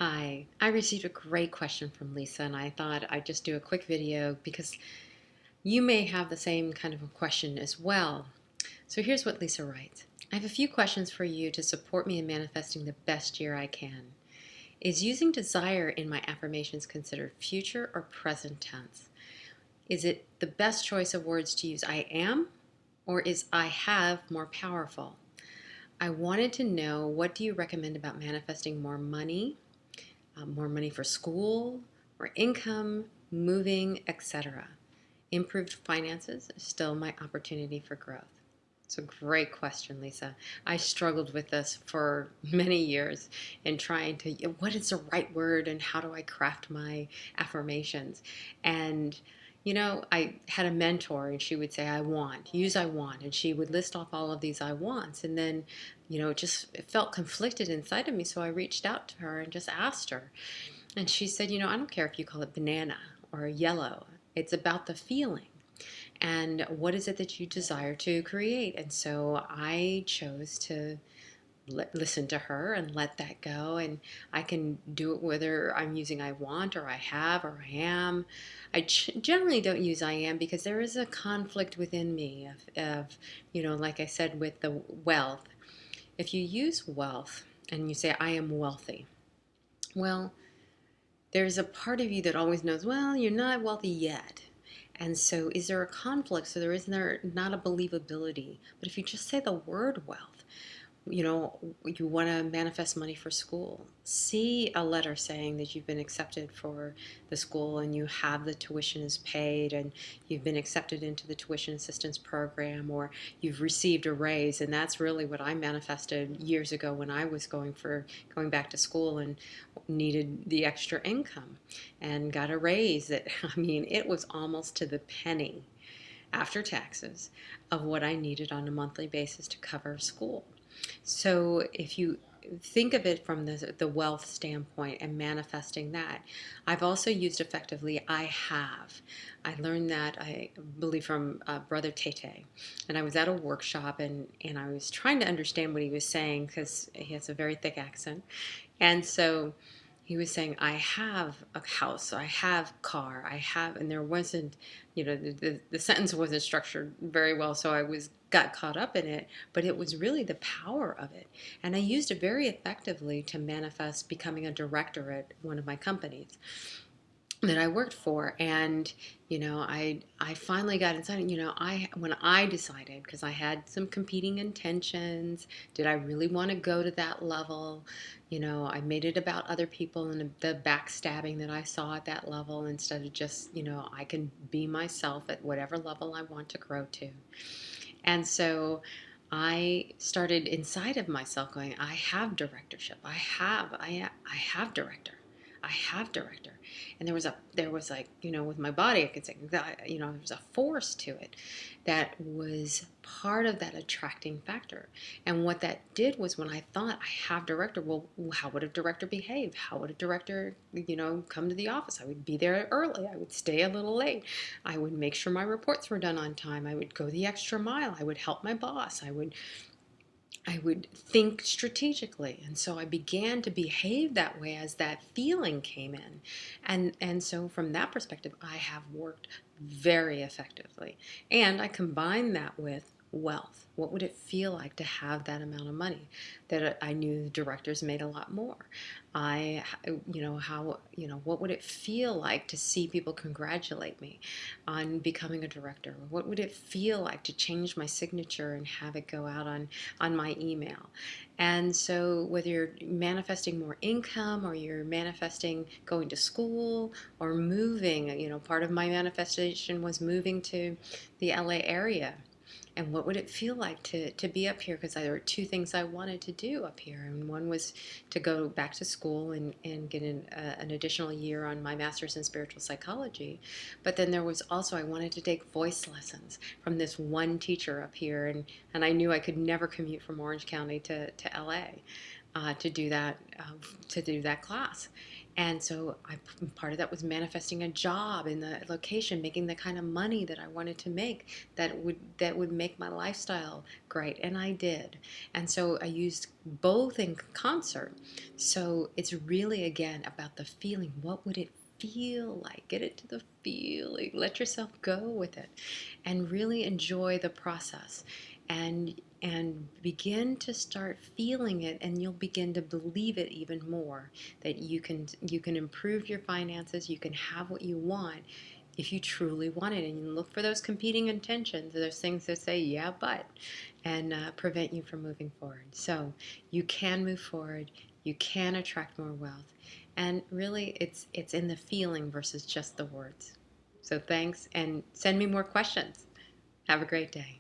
Hi, I received a great question from Lisa, and I thought I'd just do a quick video because you may have the same kind of a question as well. So here's what Lisa writes. I have a few questions for you to support me in manifesting the best year I can. Is using desire in my affirmations considered future or present tense? Is it the best choice of words to use I am, or is I have more powerful? I wanted to know, what do you recommend about manifesting more money for school, or income, moving, etc. Improved finances is still my opportunity for growth. It's a great question, Lisa. I struggled with this for many years in trying to, what is the right word and how do I craft my affirmations? And I had a mentor and she would say, use I want. And she would list off all of these I wants. And then, it felt conflicted inside of me. So I reached out to her and just asked her. And she said, I don't care if you call it banana or yellow. It's about the feeling. And what is it that you desire to create? And so I chose to listen to her and let that go. And I can do it whether I'm using I want or I have or I am. I generally don't use I am because there is a conflict within me of like I said, with the wealth. If you use wealth and you say, I am wealthy, well, there's a part of you that always knows, well, you're not wealthy yet. And so is there a conflict? So there not a believability. But if you just say the word wealth, you want to manifest money for school, see a letter saying that you've been accepted for the school and you have the tuition is paid and you've been accepted into the tuition assistance program, or you've received a raise. And that's really what I manifested years ago when I was going going back to school and needed the extra income and got a raise that, I mean, it was almost to the penny after taxes of what I needed on a monthly basis to cover school. So if you think of it from the wealth standpoint and manifesting that, I've also used effectively I have. I learned that, I believe, from Brother Tete. And I was at a workshop and I was trying to understand what he was saying because he has a very thick accent. And so he was saying, I have a house, I have car, I have, and there wasn't, the sentence wasn't structured very well, so got caught up in it, but it was really the power of it. And I used it very effectively to manifest becoming a director at one of my companies that I worked for. And I finally got inside. I when I decided, because I had some competing intentions, did I really want to go to that level? I made it about other people and the backstabbing that I saw at that level, instead of just, I can be myself at whatever level I want to grow to. And so I started inside of myself going, I have directorship. I have director. I have director. And there was like, with my body, I could say that, there was a force to it that was part of that attracting factor. And what that did was, when I thought I have director, well, how would a director behave? How would a director, come to the office? I would be there early. I would stay a little late. I would make sure my reports were done on time. I would go the extra mile. I would help my boss. I would think strategically. And so I began to behave that way as that feeling came in. And so from that perspective, I have worked very effectively. And I combine that with wealth. What would it feel like to have that amount of money? That I knew the directors made a lot more. What would it feel like to see people congratulate me on becoming a director? What would it feel like to change my signature and have it go out on my email? And so whether you're manifesting more income, or you're manifesting going to school or moving, part of my manifestation was moving to the LA area. And what would it feel like to be up here? Because there were two things I wanted to do up here. And one was to go back to school and get an additional year on my master's in spiritual psychology. But then there was also, I wanted to take voice lessons from this one teacher up here. And I knew I could never commute from Orange County to LA. to do that class. And so part of that was manifesting a job in the location, making the kind of money that I wanted to make that would make my lifestyle great, and I did. And so I used both in concert. So it's really again about the feeling. What would it feel like? Get it to the feeling. Let yourself go with it, and really enjoy the process. And begin to start feeling it, and you'll begin to believe it even more, that you can improve your finances, you can have what you want if you truly want it. And you look for those competing intentions, those things that say yeah but, and prevent you from moving forward. So you can move forward, you can attract more wealth, and really it's in the feeling versus just the words. So thanks, and send me more questions. Have a great day.